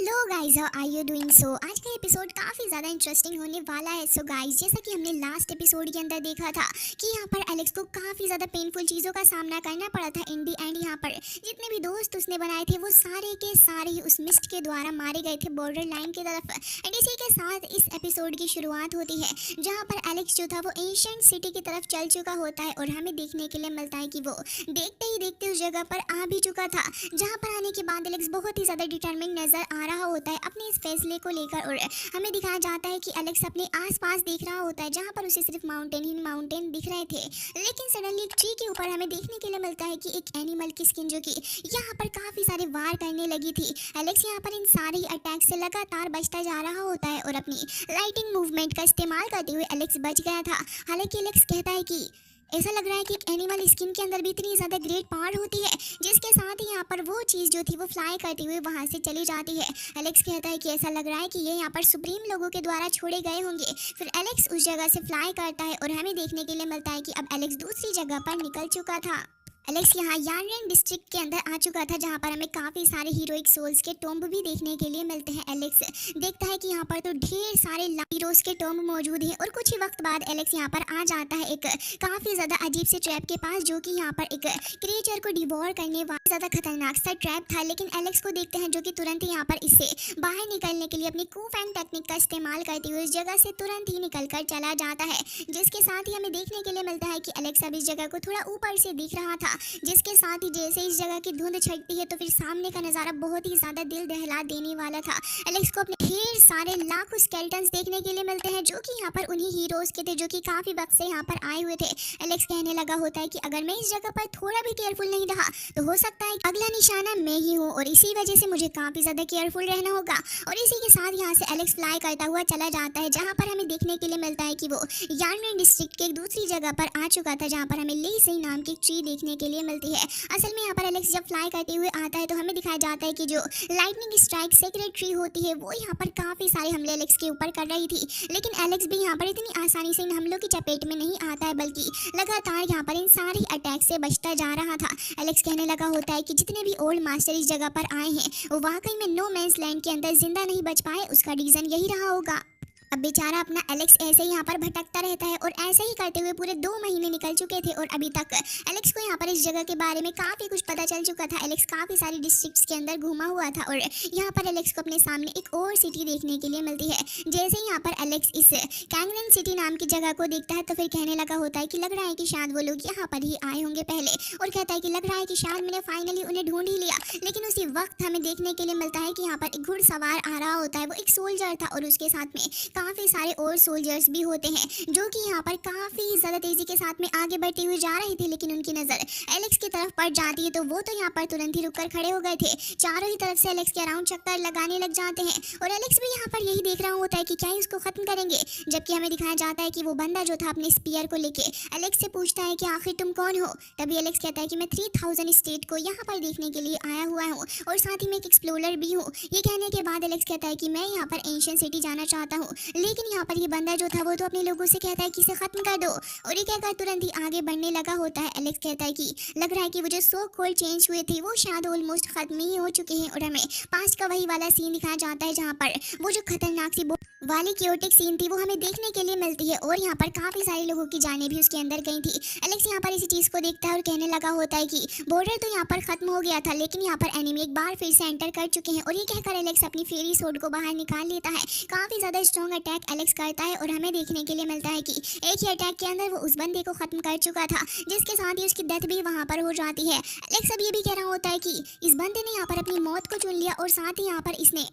Hello guys, how are you doing? So आज का episode काफ़ी ज़्यादा इंटरेस्टिंग होने वाला है। सो गाइस, जैसा कि हमने लास्ट एपिसोड के अंदर देखा था कि यहाँ पर एलेक्स को काफ़ी ज़्यादा पेनफुल चीज़ों का सामना करना पड़ा था। इन दी एंड यहाँ पर जितने भी दोस्त उसने बनाए थे वो सारे के सारे ही उस मिस्ट के द्वारा मारे गए थे बॉर्डर लाइन की तरफ। एंड इसी के साथ इस एपिसोड की शुरुआत होती है जहाँ पर एलेक्स जो था वो एंशिएंट सिटी की तरफ चल चुका होता है और हमें देखने के लिए मिलता है कि वो देखते ही देखते उस जगह पर आ भी चुका था, जहाँ पर आने के बाद एलेक्स बहुत ही ज़्यादा डिटरमिन नजर आ रहा होता है अपने इस फैसले को लेकर। और हमें दिखाया जाता है कि एलेक्स अपने आसपास देख रहा होता है जहाँ पर उसे सिर्फ माउंटेन ही माउंटेन दिख रहे थे, लेकिन सडनली एक ट्री के ऊपर हमें देखने के लिए मिलता है कि एक एनिमल की स्किन जो कि यहाँ पर काफ़ी सारे वार करने लगी थी। एलेक्स यहाँ पर इन सारे अटैक से लगातार बचता जा रहा होता है और अपनी लाइटिंग मूवमेंट का इस्तेमाल करते हुए एलेक्स बच गया था। हालांकि एलेक्स कहता है कि ऐसा लग रहा है कि एक एनिमल स्किन के अंदर भी इतनी ज़्यादा ग्रेट पावर होती है, जिसके साथ ही यहाँ पर वो चीज़ जो थी वो फ्लाई करते हुए वहाँ से चली जाती है। एलेक्स कहता है कि ऐसा लग रहा है कि ये यहाँ पर सुप्रीम लोगों के द्वारा छोड़े गए होंगे। फिर एलेक्स उस जगह से फ्लाई करता है और हमें देखने के लिए मिलता है कि अब एलेक्स दूसरी जगह पर निकल चुका था। एलेक्स यहाँ यार्न डिस्ट्रिक्ट के अंदर आ चुका था, जहाँ पर हमें काफ़ी सारे हीरोइक सोल्स के टॉम्ब भी देखने के लिए मिलते हैं। एलेक्स देखता है कि यहाँ पर तो ढेर सारे हीरोज के टॉम्ब मौजूद हैं और कुछ ही वक्त बाद एलेक्स यहाँ पर आ जाता है एक काफ़ी ज़्यादा अजीब से ट्रैप के पास, जो कि यहाँ पर एक क्रिएचर को डिवोर करने वाला ज़्यादा खतरनाक सा ट्रैप था। लेकिन एलेक्स को देखते हैं जो कि तुरंत ही यहाँ पर इससे बाहर निकलने के लिए अपनी कूफैंग टेक्निक का इस्तेमाल करते हुए इस जगह से तुरंत ही निकल कर चला जाता है, जिसके साथ ही हमें देखने के लिए मिलता है कि एलेक्स अब इस जगह को थोड़ा ऊपर से दिख रहा था, जिसके साथ ही जैसे इस जगह की धुंध छटती है तो फिर सामने का नज़ारा बहुत ही ज़्यादा दिल दहला देने वाला था। एलेक्स को अपने ढेर सारे लाखों स्केलेटन्स देखने के लिए मिलते हैं जो कि यहाँ पर उन्हीं हीरोज के थे जो कि काफ़ी वक्त से यहाँ पर आए हुए थे। एलेक्स कहने लगा होता है कि अगर मैं इस जगह पर थोड़ा भी केयरफुल नहीं रहा तो हो सकता है कि अगला निशाना मैं ही हूँ और इसी वजह से मुझे काफ़ी ज़्यादा केयरफुल रहना होगा। और इसी के साथ यहाँ से एलेक्स फ्लाई करता हुआ चला जाता है, जहाँ पर हमें देखने के लिए मिलता है कि वो यार्न डिस्ट्रिक्ट के एक दूसरी जगह पर आ चुका था, जहाँ पर हमें ली सही नाम की ट्री देखने के लिए मिलती है। असल में यहाँ पर एलेक्स जब फ्लाई करते हुए आता है तो हमें दिखाया जाता है कि जो लाइटनिंग स्ट्राइक सेक्रेट ट्री होती है वो यहाँ पर काफ़ी सारे हमले एलेक्स के ऊपर कर रही थी, लेकिन एलेक्स भी यहाँ पर इतनी आसानी से इन हमलों की चपेट में नहीं आता है, बल्कि लगातार यहाँ पर इन सारे अटैक से बचता जा रहा था। एलेक्स कहने लगा होता है कि जितने भी ओल्ड मास्टर इस जगह पर आए हैं वो वाकई में नो मैंस लैंड के अंदर जिंदा नहीं बच पाए, उसका रीज़न यही रहा होगा। अब बेचारा अपना एलेक्स ऐसे ही यहाँ पर भटकता रहता है और ऐसे ही करते हुए पूरे 2 महीने निकल चुके थे और अभी तक एलेक्स को यहाँ पर इस जगह के बारे में काफ़ी कुछ पता चल चुका था। एलेक्स काफ़ी सारी डिस्ट्रिक्ट्स के अंदर घूमा हुआ था और यहाँ पर एलेक्स को अपने सामने एक और सिटी देखने के लिए मिलती है। जैसे ही यहाँ पर एलेक्स इस कैंगरन सिटी नाम की जगह को देखता है तो फिर कहने लगा होता है कि लग रहा है कि शायद वो लोग यहाँ पर ही आए होंगे पहले, और कहता है कि लग रहा है कि शायद मैंने फाइनली उन्हें ढूंढ ही लिया। लेकिन उसी वक्त हमें देखने के लिए मिलता है कि यहाँ पर एक घुड़सवार आ रहा होता है, वो एक सोल्जर था और उसके साथ में काफ़ी सारे और सोल्जर्स भी होते हैं जो कि यहाँ पर काफ़ी ज़्यादा तेज़ी के साथ में आगे बढ़ते हुए जा रहे थे। लेकिन उनकी नज़र एलेक्स की तरफ पड़ जाती है तो वो तो यहाँ पर तुरंत ही रुककर खड़े हो गए थे। चारों ही तरफ से एलेक्स के अराउंड चक्कर लगाने लग जाते हैं और एलेक्स भी यहाँ पर यही देख रहा होता है कि क्या इसको ख़त्म करेंगे, जबकि हमें दिखाया जाता है कि वो बंदा जो था अपने स्पीयर को लेके एलेक्स से पूछता है कि आखिर तुम कौन हो। तभी एलेक्स कहता है कि मैं 3000 स्टेट को यहाँ पर देखने के लिए आया हुआ हूँ और साथ ही मैं एक एक्सप्लोरर भी हूँ। ये कहने के बाद एलेक्स कहता है कि मैं यहाँ पर एंशिएंट सिटी जाना चाहता हूँ, लेकिन यहाँ पर ये बंदा जो था वो तो अपने लोगों से कहता है कि इसे खत्म कर दो, और ये कहकर तुरंत ही आगे बढ़ने लगा होता है। एलेक्स कहता है कि लग रहा है कि वो जो सो कॉल्ड चेंज हुए थे वो शायद ऑलमोस्ट खत्म ही हो चुके हैं। और हमें पास्ट का वही वाला सीन दिखाया जाता है जहाँ पर वो जो खतरनाक सी वाली क्योटिक सीन थी वो हमें देखने के लिए मिलती है और यहाँ पर काफ़ी सारे लोगों की जानें भी उसके अंदर गई थी। एलेक्स यहाँ पर इसी चीज़ को देखता है और कहने लगा होता है कि बॉर्डर तो यहाँ पर खत्म हो गया था, लेकिन यहाँ पर एनिमी एक बार फिर से एंटर कर चुके हैं। और ये कहकर एलेक्स अपनी फेरी सोड को बाहर निकाल लेता है। काफ़ी ज़्यादा स्ट्रॉन्ग अटैक एलेक्स करता है और हमें देखने के लिए मिलता है कि एक ही अटैक के अंदर वो उस बंदे को ख़त्म कर चुका था, जिसके साथ ही उसकी डेथ भी वहाँ पर हो जाती है। एलेक्स अब ये भी कह रहा होता है कि इस बंदे ने यहाँ पर अपनी मौत को चुन लिया और साथ ही यहाँ पर इसने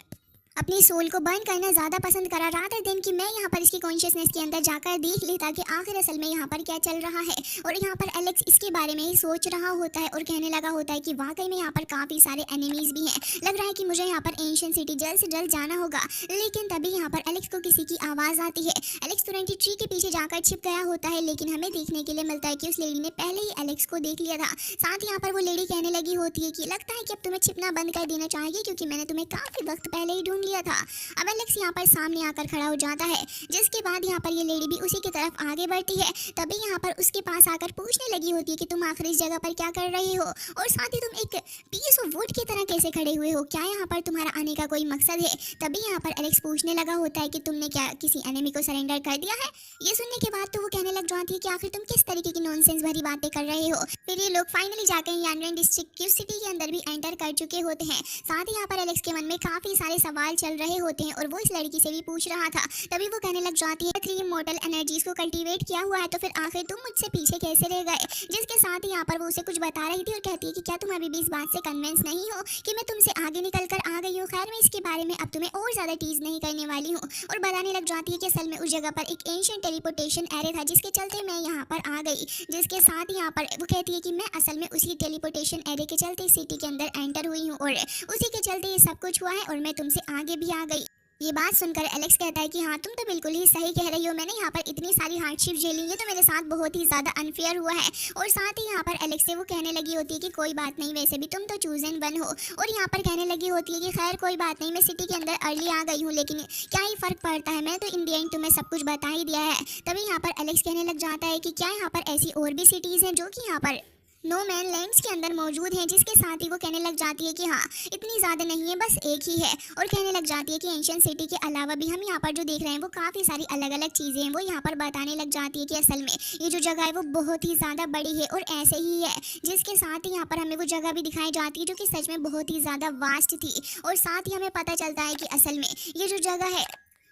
अपनी सोल को बर्न करना ज़्यादा पसंद करा रादर देन कि मैं यहाँ पर इसकी कॉन्शियसनेस के अंदर जाकर देख लेता कि आखिर असल में यहाँ पर क्या चल रहा है। और यहाँ पर एलेक्स इसके बारे में ही सोच रहा होता है और कहने लगा होता है कि वाकई में यहाँ पर काफ़ी सारे एनिमीज़ भी हैं, लग रहा है कि मुझे यहाँ पर एंशिएंट सिटी जल्द से जल्द जाना होगा। लेकिन तभी यहाँ पर एलेक्स को किसी की आवाज़ आती है। एलेक्स तुरंत ही ट्री के पीछे जाकर छिप गया होता है, लेकिन हमें देखने के लिए मिलता है कि उस लेडी ने पहले ही एलेक्स को देख लिया था। साथ ही यहाँ पर वो लेडी कहने लगी होती है कि लगता है कि अब तुम्हें छिपना बंद कर देना चाहिए, क्योंकि मैंने तुम्हें काफ़ी वक्त पहले ही ढूंढ ढूंढ लिया था। अब एलेक्स यहाँ पर सामने आकर खड़ा हो जाता है, जिसके बाद यहाँ पर ये लेडी भी उसी की तरफ आगे बढ़ती है। तभी यहाँ पर उसके पास आकर पूछने लगी होती है कि तुम आखिर इस जगह पर क्या कर रहे हो, और साथ ही तुम एक पीस ऑफ वुड की तरह कैसे खड़े हुए हो, क्या यहाँ पर तुम्हारा आने का कोई मकसद है। तभी यहाँ पर एलेक्स पूछने लगा होता है कि तुमने क्या किसी एनिमी को सरेंडर कर दिया है। ये सुनने के बाद तो वो कहने लग जाती है कि आखिर तुम किस तरीके की नॉनसेंस भरी बातें कर रहे हो। फिर ये लोग फाइनली जाकर यानरेन डिस्ट्रिक्ट की सिटी के अंदर भी एंटर कर चुके होते हैं। साथ ही यहाँ पर एलेक्स के मन में काफी सारे सवाल चल रहे होते हैं और वो इस लड़की से भी पूछ रहा था। तभी वो कहने लग जाती है 3 इमॉर्टल एनर्जीज को कल्टीवेट किया हुआ है, तो फिर आखिर तुम मुझसे पीछे कैसे रह गए। जिसके साथ ही यहाँ पर वो उसे कुछ बता रही थी और कहती है कि क्या तुम अभी भी इस बात से कन्विंस नहीं हो कि मैं तुमसे आगे निकल कर आ गई हूँ। खैर मैं इसके बारे में अब तुम्हें और ज्यादा टीज नहीं करने वाली हूँ, और बताने लग जाती है कि असल में उस जगह पर एक एंशिएंट टेलीपोर्टेशन एरे था जिसके चलते मैं यहाँ पर आ गई। जिसके साथ ही यहाँ पर वो कहती है कि मैं असल में उसी टेलीपोर्टेशन एरे के चलते सिटी के अंदर एंटर हुई हूँ और उसी के चलते ये सब कुछ हुआ है और मैं तुमसे आगे भी आ गई। ये बात सुनकर एलेक्स कहता है कि हाँ तुम तो बिल्कुल ही सही कह रही हो, मैंने यहाँ पर इतनी सारी हार्डशिप झेली है तो मेरे साथ बहुत ही ज़्यादा अनफेयर हुआ है। और साथ ही यहाँ पर एलेक्स से वो कहने लगी होती है कि कोई बात नहीं, वैसे भी तुम तो चूजन वन हो। और यहाँ पर कहने लगी होती है कि खैर कोई बात नहीं, मैं सिटी के अंदर अर्ली आ गई हूँ, लेकिन क्या ही फ़र्क पड़ता है, मैं तो इन दी एंड तुम्हें सब कुछ बता ही दिया है। तभी यहाँ पर एलेक्स कहने लग जाता है कि क्या यहाँ पर ऐसी और भी सिटीज़ हैं जो कि यहाँ पर नो मैन लैंड्स के अंदर मौजूद हैं। जिसके साथ ही वो कहने लग जाती है कि हाँ इतनी ज़्यादा नहीं है, बस एक ही है। और कहने लग जाती है कि एंशिएंट सिटी के अलावा भी हम यहाँ पर जो देख रहे हैं वो काफ़ी सारी अलग अलग चीज़ें हैं। वो यहाँ पर बताने लग जाती है कि असल में ये जो जगह है वो बहुत ही ज़्यादा बड़ी है और ऐसे ही है। जिसके साथ ही यहाँ पर हमें वो जगह भी दिखाई जाती है जो कि सच में बहुत ही ज़्यादा वास्ट थी। और साथ ही हमें पता चलता है कि असल में ये जो जगह है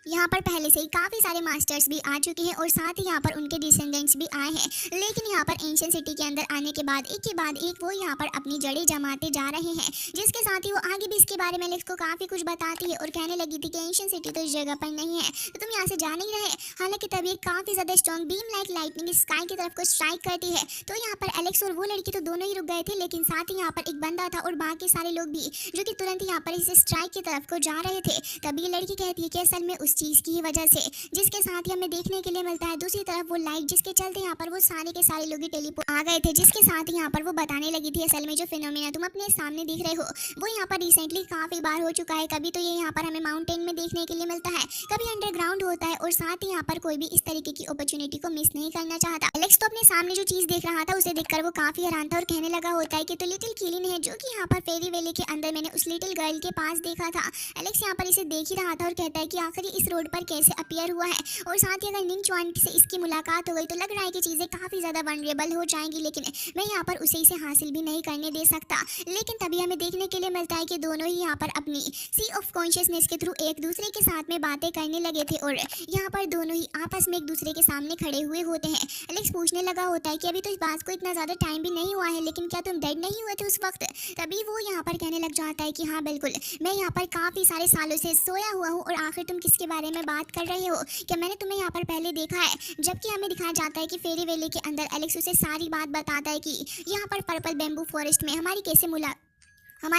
यहाँ पर पहले से ही काफ़ी सारे मास्टर्स भी आ चुके हैं और साथ ही यहाँ पर उनके डिसेंडेंट्स भी आए हैं। लेकिन यहाँ पर एंशिएंट सिटी के अंदर आने के बाद एक के बाद एक वो यहाँ पर अपनी जड़ें जमाते जा रहे हैं। जिसके साथ ही वो आगे भी इसके बारे में एलेक्स को काफ़ी कुछ बताती है और कहने लगी थी कि एंशिएंट सिटी तो इस जगह पर नहीं है, तो तुम यहाँ से जा नहीं रहे। हालांकि तभी एक काफ़ी ज़्यादा strong beam like lightning sky की तरफ को स्ट्राइक करती है। तो यहाँ पर एलेक्स और वो लड़की तो दोनों ही रुक गए थे, लेकिन साथ ही यहाँ पर एक बंदा था और बाकी सारे लोग भी जो कि तुरंत यहाँ पर इस स्ट्राइक की तरफ को जा रहे थे। तभी ये लड़की कहती है कि असल में उस चीज़ की वजह से, जिसके साथ ही हमें देखने के लिए मिलता है दूसरी तरफ वो लाइट जिसके चलते यहाँ पर वो सारे के सारे लोग टेलीपोर्ट आ गए थे। जिसके साथ ही यहाँ पर वो बताने लगी थी असल में जो फिनोमेना तुम अपने सामने देख रहे हो वो यहाँ पर रिसेंटली काफी बार हो चुका है। कभी तो ये यहाँ पर हमें माउंटेन में देखने के लिए मिलता है, कभी अंडरग्राउंड होता है, और साथ ही यहाँ पर कोई भी इस तरीके की अपॉर्चुनिटी को मिस नहीं करना चाहता। एलेक्स तो अपने सामने जो चीज देख रहा था उसे देखकर वो काफी हैरान था और कहने लगा होता है कि तो लिटिल किलिन है जो कि यहाँ पर फेरी वैली के अंदर मैंने उस लिटिल गर्ल के पास देखा था। एलेक्स यहाँ पर इसे देख ही रहा था और कहता है कि आखिर इस रोड पर कैसे अपीयर हुआ है। और साथ ही अगर निंग चुआन से इसकी मुलाकात हो गई तो लग रहा है कि चीज़ें काफ़ी ज़्यादा वनरेबल हो जाएंगी, लेकिन मैं यहाँ पर उसे इसे हासिल भी नहीं करने दे सकता। लेकिन तभी हमें देखने के लिए मिलता है कि दोनों ही यहाँ पर अपनी सी ऑफ कॉन्शियसनेस के थ्रू एक दूसरे के साथ में बातें करने लगे थे और यहाँ पर दोनों ही आपस में एक दूसरे के सामने खड़े हुए होते हैं। एलेक्स पूछने लगा होता है कि अभी तो इस बात को इतना ज़्यादा टाइम भी नहीं हुआ है, लेकिन क्या तुम डेड नहीं हुए थे उस वक्त। तभी वो यहाँ पर कहने लग जाता है कि हाँ बिल्कुल, मैं यहाँ पर काफ़ी सारे सालों से सोया हुआ हूँ। और आखिर तुम किसके बारे में बात कर रहे हो, क्या मैंने तुम्हें यहाँ पर पहले देखा है। जबकि हमें दिखाया जाता है कि फेरी वैली के अंदर एलेक्स उसे सारी बात बताता है कि यहाँ पर पर्पल बेम्बू फॉरेस्ट में हमारी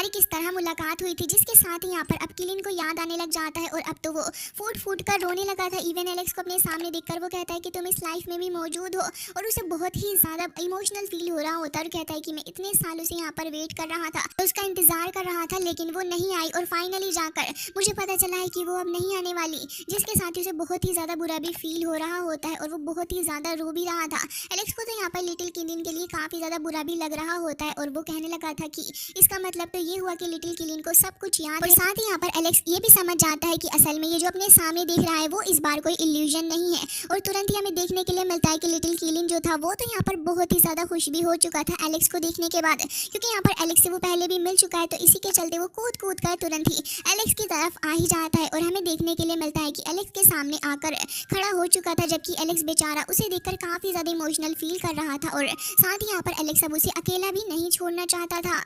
किस तरह मुलाकात हुई थी। जिसके साथ ही यहाँ पर अब किलिन को याद आने लग जाता है और अब तो वो फूट फूट कर रोने लगा था। इवन एलेक्स को अपने सामने देखकर वो कहता है कि तुम इस लाइफ में भी मौजूद हो, और उसे बहुत ही ज़्यादा इमोशनल फील हो रहा होता है और कहता है कि मैं इतने सालों से यहाँ पर वेट कर रहा था, तो उसका इंतजार कर रहा था, लेकिन वो नहीं आई और फाइनली जाकर मुझे पता चला है कि वो अब नहीं आने वाली। जिसके साथ ही उसे बहुत ही ज़्यादा बुरा भी फील हो रहा होता है और वो बहुत ही ज़्यादा रो भी रहा था। एलेक्स को तो यहाँ पर लिटिल किलिन के लिए काफ़ी ज़्यादा बुरा भी लग रहा होता है और वो कहने लगा था कि इसका मतलब तो ये हुआ कि लिटिल किलिन को सब कुछ याद। और साथ ही यहाँ पर एलेक्स ये भी समझ जाता है कि असल में ये जो अपने सामने देख रहा है वो इस बार कोई इल्यूजन नहीं है। और तुरंत ही हमें देखने के लिए मिलता है कि लिटिल किलिन जो था वो तो यहाँ पर बहुत ही ज़्यादा खुश भी हो चुका था एलेक्स को देखने के बाद, क्योंकि यहाँ पर एलेक्स से वो पहले भी मिल चुका है। तो इसी के चलते वो कूद कूद कर तुरंत ही एलेक्स की तरफ आ ही जाता है और हमें देखने के लिए मिलता है कि एलेक्स के सामने आकर खड़ा हो चुका था, जबकि एलेक्स बेचारा उसे देखकर काफ़ी ज़्यादा इमोशनल फील कर रहा था। और साथ ही यहाँ पर एलेक्स अब उसे अकेला भी नहीं छोड़ना चाहता था।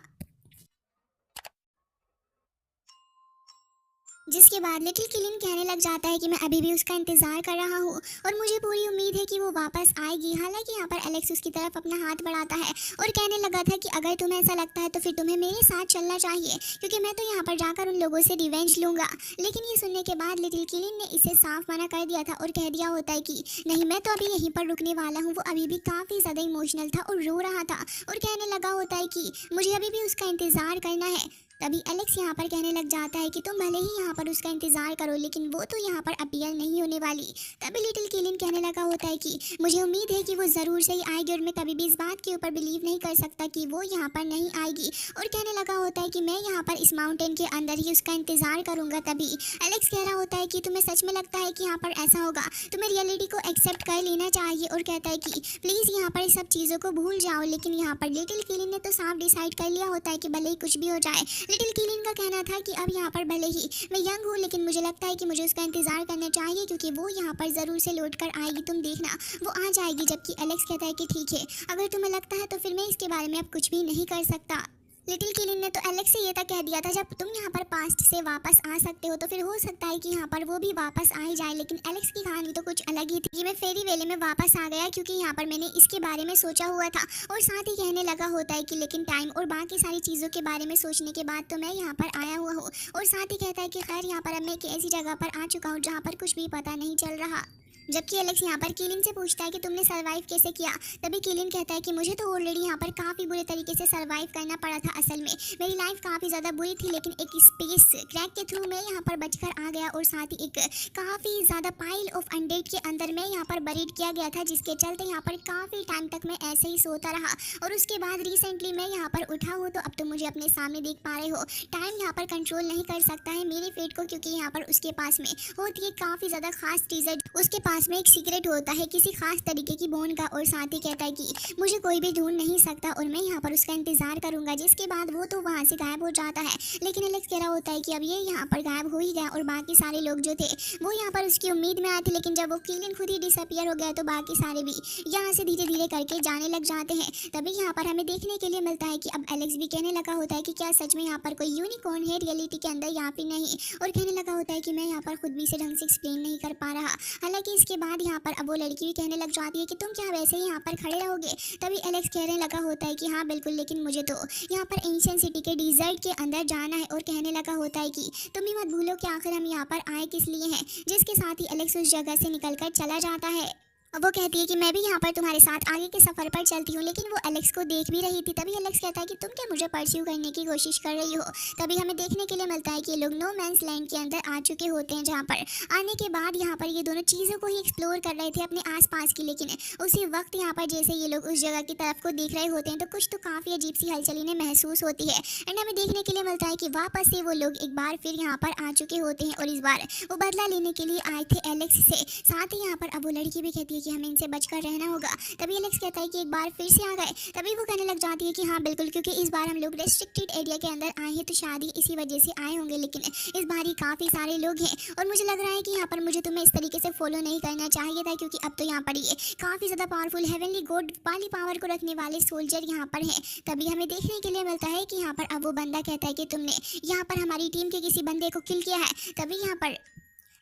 जिसके बाद लिटिल किलिन कहने लग जाता है कि मैं अभी भी उसका इंतज़ार कर रहा हूँ और मुझे पूरी उम्मीद है कि वो वापस आएगी। हालांकि यहाँ पर एलेक्स उसकी तरफ अपना हाथ बढ़ाता है और कहने लगा था कि अगर तुम्हें ऐसा लगता है तो फिर तुम्हें मेरे साथ चलना चाहिए, क्योंकि मैं तो यहाँ पर जाकर उन लोगों से रिवेंज लूँगा। लेकिन ये सुनने के बाद लिटिल किलिन ने इसे साफ मना कर दिया था और कह दिया होता है कि नहीं, मैं तो अभी यहीं पर रुकने वाला हूँ। वो अभी भी काफ़ी ज़्यादा इमोशनल था और रो रहा था और कहने लगा होता है कि मुझे अभी भी उसका इंतज़ार करना है। तभी एलेक्स यहाँ पर कहने लग जाता है कि तुम भले ही यहाँ पर उसका इंतजार करो लेकिन वो तो यहाँ पर अपीयर नहीं होने वाली। तभी लिटिल किलिन कहने लगा होता है कि मुझे उम्मीद है कि वो ज़रूर से ही आएगी और मैं कभी भी इस बात के ऊपर बिलीव नहीं कर सकता कि वो यहाँ पर नहीं आएगी। और कहने लगा होता है कि मैं यहाँ पर इस माउंटेन के अंदर ही उसका इंतजार करूँगा। तभी एलेक्स कह रहा होता है कि तुम्हें सच में लगता है कि यहाँ पर ऐसा होगा, तुम्हें रियलिटी को एक्सेप्ट कर लेना चाहिए। और कहता है कि प्लीज़ यहाँ पर सब चीज़ों को भूल जाओ। लेकिन यहाँ पर लिटिल किलिन ने तो साफ डिसाइड कर लिया होता है कि भले ही कुछ भी हो जाए। लिटिल किलिन का कहना था कि अब यहाँ पर भले ही मैं यंग हूँ लेकिन मुझे लगता है कि मुझे उसका इंतजार करना चाहिए क्योंकि वो यहाँ पर ज़रूर से लौट कर आएगी, तुम देखना वो आ जाएगी। जबकि एलेक्स कहता है कि ठीक है, अगर तुम्हें लगता है तो फिर मैं इसके बारे में अब कुछ भी नहीं कर सकता। लिटिल किलिन ने तो एलेक्स से ये तक कह दिया था जब तुम यहाँ पर पास्ट से वापस आ सकते हो तो फिर हो सकता है कि यहाँ पर वो भी वापस आ ही जाए। लेकिन एलेक्स की कहानी तो कुछ अलग ही थी। मैं फेरी वेले में वापस आ गया क्योंकि यहाँ पर मैंने इसके बारे में सोचा हुआ था। और साथ ही कहने लगा होता है कि लेकिन टाइम और बाकी सारी चीज़ों के बारे में सोचने के बाद तो मैं यहाँ पर आया हुआ हूँ। और साथ ही कहता है कि खैर यहाँ पर अब मैं एक ऐसी जगह पर आ चुका हूँ जहाँ पर कुछ भी पता नहीं चल रहा। जबकि एलेक्स यहाँ पर किलिन से पूछता है कि तुमने सरवाइव कैसे किया। तभी किलिन कहता है कि मुझे तो ऑलरेडी यहाँ पर काफ़ी बुरे तरीके से सरवाइव करना पड़ा था। असल में मेरी लाइफ काफ़ी ज़्यादा बुरी थी लेकिन एक स्पेस क्रैक के थ्रू मैं यहाँ पर बचकर आ गया। और साथ ही एक काफ़ी ज़्यादा पाइल ऑफ अनडेड के अंदर मैं यहाँ पर बरीड किया गया था जिसके चलते यहाँ पर काफ़ी टाइम तक मैं ऐसे ही सोता रहा। और उसके बाद रिसेंटली मैं यहाँ पर उठा हूँ तो अब तो मुझे अपने सामने देख पा रहे हो। टाइम यहाँ पर कंट्रोल नहीं कर सकता है मेरे फेट को क्योंकि यहाँ पर उसके पास में होती है काफ़ी ज़्यादा खास चीज़ें। उसके पास में एक सीक्रेट होता है किसी खास तरीके की बोन का। और साथ ही कहता है कि मुझे कोई भी ढूंढ नहीं सकता और मैं यहाँ पर उसका इंतजार करूंगा। जिसके बाद वो तो वहाँ से गायब हो जाता है। लेकिन एलेक्स कह रहा होता है कि अब ये यहाँ पर गायब हो ही गया और बाकी सारे लोग जो थे वो यहाँ पर उसकी उम्मीद में आए थे। लेकिन जब वो किलिन खुद ही डिसअपियर हो गया तो बाकी सारे भी यहाँ से धीरे धीरे करके जाने लग जाते हैं। तभी यहाँ पर हमें देखने के लिए मिलता है कि अब एलेक्स भी कहने लगा होता है कि क्या सच में यहाँ पर कोई यूनिकॉर्न है रियलिटी के अंदर या फिर नहीं। और कहने लगा होता है कि मैं यहाँ पर खुद भी से ढंग से एक्सप्लेन नहीं कर पा रहा। हालांकि इसके बाद यहाँ पर अब वो लड़की भी कहने लग जाती है कि तुम क्या वैसे ही यहाँ पर खड़े रहोगे। तभी एलेक्स कहने लगा होता है कि हाँ बिल्कुल, लेकिन मुझे तो यहाँ पर एंशिएंट सिटी के डिजर्ट के अंदर जाना है। और कहने लगा होता है कि तुम भी मत भूलो कि आखिर हम यहाँ पर आए किस लिए हैं। जिसके साथ ही एलेक्स उस जगह से निकलकर चला जाता है। वो कहती है कि मैं भी यहाँ पर तुम्हारे साथ आगे के सफ़र पर चलती हूँ। लेकिन वो एलेक्स को देख भी रही थी। तभी एलेक्स कहता है कि तुम क्या मुझे परस्यू करने की कोशिश कर रही हो। तभी हमें देखने के लिए मिलता है कि ये लोग नो मैंस लैंड के अंदर आ चुके होते हैं जहाँ पर आने के बाद यहाँ पर ये दोनों चीज़ों को ही एक्सप्लोर कर रहे थे अपने आसपास की। लेकिन उसी वक्त यहाँ पर जैसे ये लोग उस जगह की तरफ को देख रहे होते हैं तो कुछ तो काफ़ी अजीब सी हलचल इन्हें महसूस होती है। एंड हमें देखने के लिए मिलता है कि वापस से वो लोग एक बार फिर यहाँ पर आ चुके होते हैं और इस बार वो बदला लेने के लिए आए थे एलेक्स से। साथ ही यहाँ पर अब वो लड़की भी कहती है कि हमें इनसे बचकर रहना होगा। तभी एलेक्स कहता है कि एक बार फिर से आ गए। तभी वो कहने लग जाती है कि हाँ बिल्कुल, क्योंकि इस बार हम लोग रेस्ट्रिक्टेड एरिया के अंदर आए हैं तो शायद ही इसी वजह से आए होंगे। लेकिन इस बार ही काफ़ी सारे लोग हैं और मुझे लग रहा है कि यहाँ पर मुझे तुम्हें इस तरीके से फॉलो नहीं करना चाहिए था क्योंकि अब तो यहाँ पर ये काफ़ी ज़्यादा पावरफुल हेवनली गॉड वाली पावर को रखने वाले सोल्जर यहाँ पर हैं। तभी हमें देखने के लिए मिलता है कि यहाँ पर अब वो बंदा कहता है कि तुमने यहाँ पर हमारी टीम के किसी बंदे को किल किया है। तभी यहाँ पर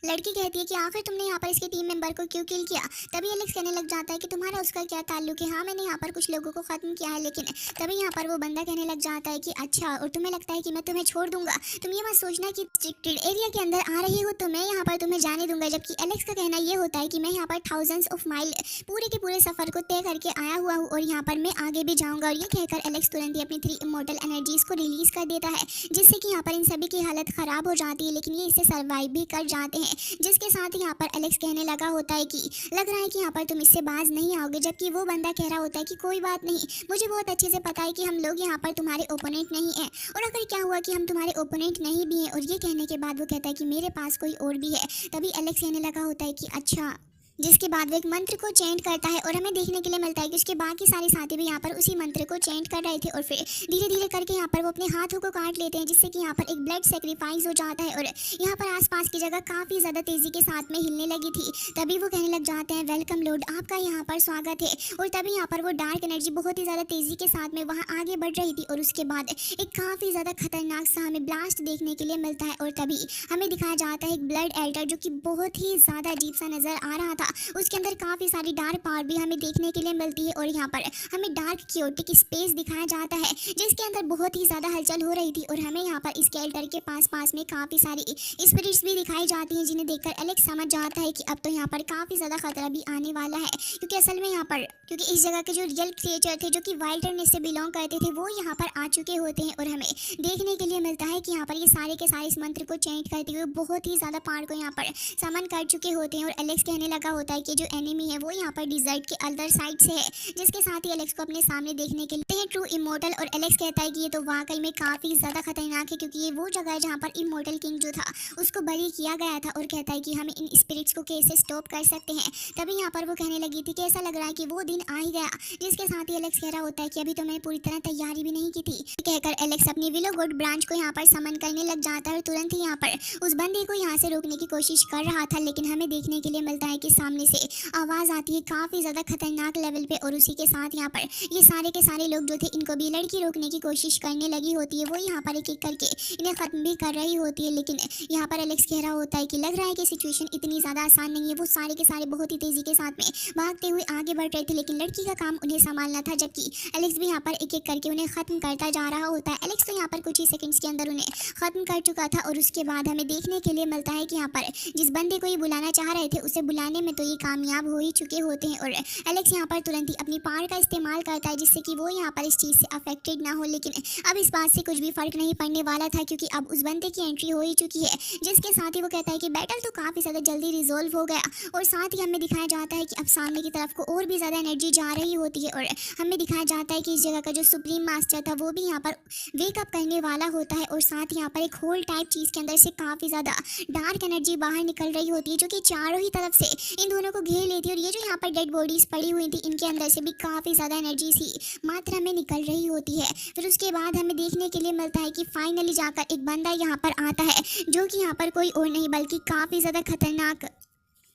लड़की कहती है कि आखिर तुमने यहाँ पर इसके टीम मेंबर को क्यों किल किया। तभी एलेक्स कहने लग जाता है कि तुम्हारा उसका क्या ताल्लुक है। हाँ मैंने यहाँ पर कुछ लोगों को ख़त्म किया है। लेकिन तभी यहाँ पर वो बंदा कहने लग जाता है कि अच्छा, और तुम्हें लगता है कि मैं तुम्हें छोड़ दूंगा। तुम ये मत सोचना कि रिस्ट्रिक्टेड एरिया के अंदर आ रही हो तो मैं यहाँ पर तुम्हें जाने दूंगा। जबकि एलेक्स का कहना ये होता है कि मैं यहाँ पर थाउजेंड्स ऑफ माइल पूरे के पूरे सफ़र को तय करके आया हुआ हूँ और यहाँ पर मैं आगे भी जाऊँगा। और ये कहकर एलेक्स तुरंत ही अपनी 3 इमॉर्टल एनर्जीज़ को रिलीज़ कर देता है जिससे कि यहाँ पर इन सभी की हालत ख़राब हो जाती है। लेकिन ये इससे सर्वाइव भी कर जाते हैं। जिसके साथ यहाँ पर एलेक्स कहने लगा होता है कि लग रहा है कि यहाँ पर तुम इससे बाज नहीं आओगे। जबकि वो बंदा कह रहा होता है कि कोई बात नहीं, मुझे बहुत अच्छे से पता है कि हम लोग यहाँ पर तुम्हारे ओपोनेंट नहीं हैं और अगर क्या हुआ कि हम तुम्हारे ओपोनेंट नहीं भी हैं। और ये कहने के बाद वो कहता है कि मेरे पास कोई और भी है। तभी एलेक्स कहने लगा होता है कि अच्छा, जिसके बाद वो एक मंत्र को चेंट करता है और हमें देखने के लिए मिलता है कि उसके बाकी सारे साथी भी यहाँ पर उसी मंत्र को चेंट कर रहे थे। और फिर धीरे धीरे करके यहाँ पर वो अपने हाथों को काट लेते हैं जिससे कि यहाँ पर एक ब्लड सेक्रीफाइस हो जाता है और यहाँ पर आसपास की जगह काफ़ी ज़्यादा तेज़ी के साथ में हिलने लगी थी। तभी वो कहने लग जाते हैं वेलकम लॉर्ड, आपका यहाँ पर स्वागत है। और तभी यहाँ पर वो डार्क एनर्जी बहुत ही ज़्यादा तेज़ी के साथ में वहाँ आगे बढ़ रही थी और उसके बाद एक काफ़ी ज़्यादा खतरनाक सा हमें ब्लास्ट देखने के लिए मिलता है। और तभी हमें दिखाया जाता है एक ब्लड एल्टर जो कि बहुत ही ज़्यादा अजीब सा नज़र आ रहा था। था उसके अंदर काफ़ी सारी डार्क पावर भी हमें देखने के लिए मिलती है और यहाँ पर हमें डार्क क्योटिक स्पेस दिखाया जाता है जिसके अंदर बहुत ही ज़्यादा हलचल हो रही थी और हमें यहाँ पर इस स्केल्टर के पास में काफ़ी सारी स्पिरिट्स भी दिखाई जाती हैं जिन्हें देखकर एलेक्स समझ जाता है कि अब तो यहाँ पर काफ़ी ज़्यादा खतरा भी आने वाला है क्योंकि असल में यहाँ पर क्योंकि इस जगह के जो रियल क्रिएचर थे जो कि वाइल्डनेस से बिलोंग करते थे वो यहाँ पर आ चुके होते हैं और हमें देखने के लिए मिलता है कि यहाँ पर ये सारे के सारे इस मंत्र को चेंट करते हुए बहुत ही ज़्यादा पार को यहाँ पर समन कर चुके होते हैं और एलेक्स कहने लगा होता है कि जो एनिमी है वो यहाँ पर डिजर्ट के अदर साइड से है जिसके साथ ही एलेक्स को अपने सामने देखने के लिए ट्रू इमोर्टल और एलेक्स कहता है कि ये तो वाकई में काफ़ी ज़्यादा खतरनाक है क्योंकि ये वो जगह है जहाँ पर इमोर्टल किंग जो था उसको बलि किया गया था और कहता है कि हम इन स्पिरिट्स को कैसे स्टॉप कर सकते हैं। तभी यहाँ पर वो कहने लगी थी कि ऐसा लग रहा है कि वो दिन आ ही गया जिसके साथ ही एलेक्स कह रहा होता है कि अभी तो मैंने पूरी तरह तैयारी भी नहीं की थी। कहकर एलेक्स अपनी विलो गुड ब्रांच को यहाँ पर समन करने लग जाता है और तुरंत ही यहाँ पर उस बंदे को यहाँ से रोकने की कोशिश कर रहा था लेकिन हमें देखने के लिए मिलता है कि सामने से आवाज़ आती है काफ़ी ज़्यादा खतरनाक लेवल पे और उसी के साथ यहाँ पर ये सारे के सारे लोग जो थे इनको भी लड़की रोकने की कोशिश करने लगी होती है। वो यहाँ पर एक एक करके इन्हें ख़त्म भी कर रही होती है लेकिन यहाँ पर एलेक्स कह रहा होता है कि लग रहा है कि सिचुएशन इतनी ज़्यादा आसान नहीं है। वो सारे के सारे बहुत ही तेज़ी के साथ में भागते हुए आगे बढ़ रहे थे लेकिन लड़की का काम उन्हें संभालना था जबकि एलेक्स भी यहाँ पर एक एक करके उन्हें ख़त्म करता जा रहा होता है। एलेक्स तो यहाँ पर कुछ ही सेकंड्स के अंदर उन्हें ख़त्म कर चुका था और उसके बाद हमें देखने के लिए मिलता है कि यहाँ पर जिस बंदे को ये बुलाना चाह रहे थे उसे बुलाने में तो ये कामयाब हो ही चुके होते हैं और एलेक्स यहाँ पर तुरंत ही अपनी पावर का इस्तेमाल करता है जिससे कि वो यहाँ पर इस चीज़ से अफेक्टेड ना हो। लेकिन अब इस बात से कुछ भी फ़र्क नहीं पड़ने वाला था क्योंकि अब उस बंदे की एंट्री हो ही चुकी है जिसके साथ ही वो कहता है कि बैटल तो काफ़ी ज़्यादा जल्दी रिजोल्व हो गया और साथ ही हमें दिखाया जाता है कि अब सामने की तरफ को और भी ज़्यादा एनर्जी जा रही होती है और हमें दिखाया जाता है कि इस जगह का जो सुप्रीम मास्टर था वो भी यहाँ पर वेकअप करने वाला होता है और साथ ही यहाँ पर एक होल टाइप चीज़ के अंदर से काफ़ी ज़्यादा डार्क एनर्जी बाहर निकल रही होती है जो कि चारों ही तरफ से इन दोनों को घेर लेती है और ये जो यहाँ पर डेड बॉडीज़ पड़ी हुई थी इनके अंदर से भी काफ़ी ज़्यादा एनर्जी सी मात्रा में निकल रही होती है। फिर उसके बाद हमें देखने के लिए मिलता है कि फाइनली जाकर एक बंदा यहाँ पर आता है जो कि यहाँ पर कोई और नहीं बल्कि काफ़ी ज़्यादा खतरनाक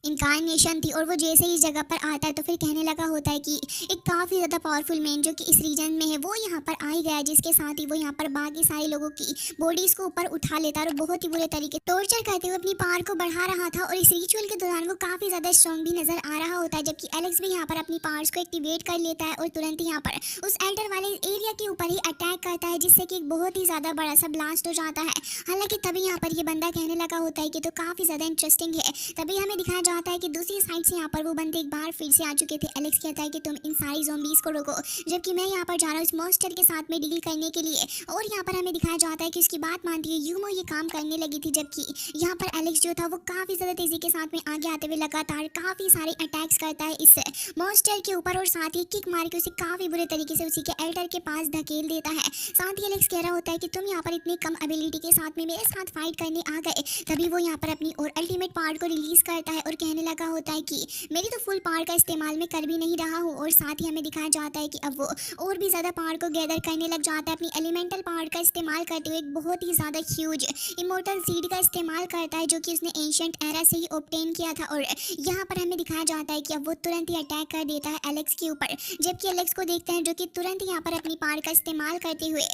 इनकारनेशन थी और वो जैसे ही इस जगह पर आता है तो फिर कहने लगा होता है कि एक काफ़ी ज़्यादा पावरफुल मैन जो कि इस रीजन में है वो यहाँ पर आ ही गया जिसके साथ ही वो यहाँ पर बाकी सारे लोगों की बॉडीज़ को ऊपर उठा लेता है और बहुत ही बुरे तरीके टॉर्चर करते हुए अपनी पावर को बढ़ा रहा था और इस रिचुअल के दौरान वो काफ़ी ज़्यादा स्ट्रॉन्ग भी नजर आ रहा होता है जबकि एलेक्स भी यहाँ पर अपनी पावर्स को एक्टिवेट कर लेता है और तुरंत यहाँ पर उस एल्टर वाले एरिया के ऊपर ही अटैक करता है जिससे कि एक बहुत ही ज़्यादा बड़ा सा ब्लास्ट हो जाता है। हालांकि तभी यहाँ पर ये बंदा कहने लगा होता है कि तो काफ़ी ज़्यादा इंटरेस्टिंग है। तभी हमें दिखाया जाता है कि दूसरी साइड से यहाँ पर वो बंदे एक बार फिर से आ चुके थे। एलेक्स कहता है कि तुम इन सारी ज़ॉम्बीज़ को रोको जबकि मैं यहाँ पर जा रहा हूँ इस मॉन्स्टर के साथ में डील करने के लिए और यहाँ पर हमें दिखाया जाता है कि उसकी बात मानती है यूमो ये काम करने लगी थी जबकि यहाँ पर एलेक्स जो था वो काफ़ी ज़्यादा तेज़ी के साथ में आगे आते हुए लगातार काफ़ी सारे अटैक्स करता है इस मॉन्स्टर के ऊपर और साथ ही किक मार के उसे काफ़ी बुरे तरीके से उसी के एल्टर के पास धकेल देता है। साथ ही एलेक्स कह रहा होता है कि तुम यहाँ पर इतनी कम एबिलिटी के साथ में मेरे साथ फाइट करने आ गए। तभी वो यहाँ पर अपनी और अल्टीमेट पावर को रिलीज़ करता है और कहने लगा होता है कि मेरी तो फुल पावर का इस्तेमाल मैं कर भी नहीं रहा हूँ और साथ ही हमें दिखाया जाता है कि अब वो और भी ज़्यादा पावर को गैदर करने लग जाता है अपनी एलिमेंटल पावर का इस्तेमाल करते हुए एक बहुत ही ज़्यादा ह्यूज इमोर्टल सीड का इस्तेमाल करता है जो कि उसने एंशिएंट एरा से ही ऑब्टेन किया था और यहाँ पर हमें दिखाया जाता है कि अब वो तुरंत ही अटैक कर देता है एलेक्स के ऊपर जबकि एलेक्स को देखते हैं जो कि तुरंत यहाँ पर अपनी पावर का इस्तेमाल करते हुए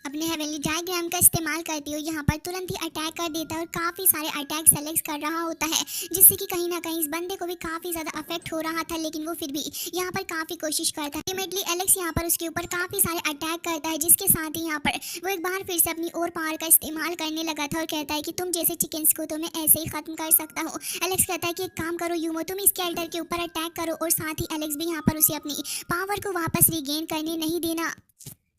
अपने हेवनली डायग्राम का इस्तेमाल करते हुए यहाँ पर तुरंत ही अटैक कर देता है और काफ़ी सारे अटैक सेलेक्ट कर रहा होता है जिससे कि कहीं ना कहीं इस बंदे को भी काफ़ी ज़्यादा अफेक्ट हो रहा था लेकिन वो फिर भी यहाँ पर काफ़ी कोशिश करता है। अल्टीमेटली एलेक्स यहाँ पर उसके ऊपर काफ़ी सारे अटैक करता है जिसके साथ ही यहाँ पर वो एक बार फिर से अपनी और पावर का इस्तेमाल करने लगा था और कहता है कि तुम जैसे चिकन्स को तो मैं ऐसे ही ख़त्म कर सकता हूँ। एलेक्स कहता है कि एक काम करो यूमो तुम इसके एल्टर के ऊपर अटैक करो और साथ ही एलेक्स भी यहाँ पर उसे अपनी पावर को वापस रिगेन करने नहीं देना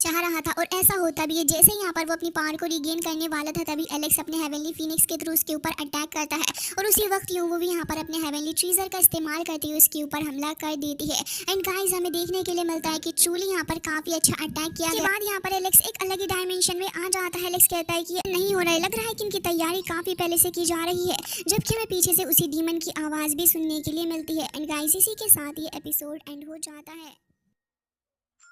चाह रहा था और ऐसा होता भी है। जैसे ही यहाँ पर वो अपनी पावर को रिगेन करने वाला था तभी एलेक्स अपने हेवनली फीनिक्स के थ्रू उसके ऊपर अटैक करता है और उसी वक्त यूमो भी यहाँ पर अपने हेवनली ट्रीजर का इस्तेमाल करते हुए उसके ऊपर हमला कर देती है। एंड गाइस हमें देखने के लिए मिलता है कि ट्रूली यहाँ पर काफ़ी अच्छा अटैक किया के बाद यहाँ पर एलेक्स एक अलग ही डायमेंशन में आ जाता है। एलेक्स कहता है कि ये नहीं हो रहा है, लग रहा है कि इनकी तैयारी काफ़ी पहले से की जा रही है जबकि हमें पीछे से उसी डीमन की आवाज़ भी सुनने के लिए मिलती है। एंड गाइस इसी के साथ ये एपिसोड एंड हो जाता है।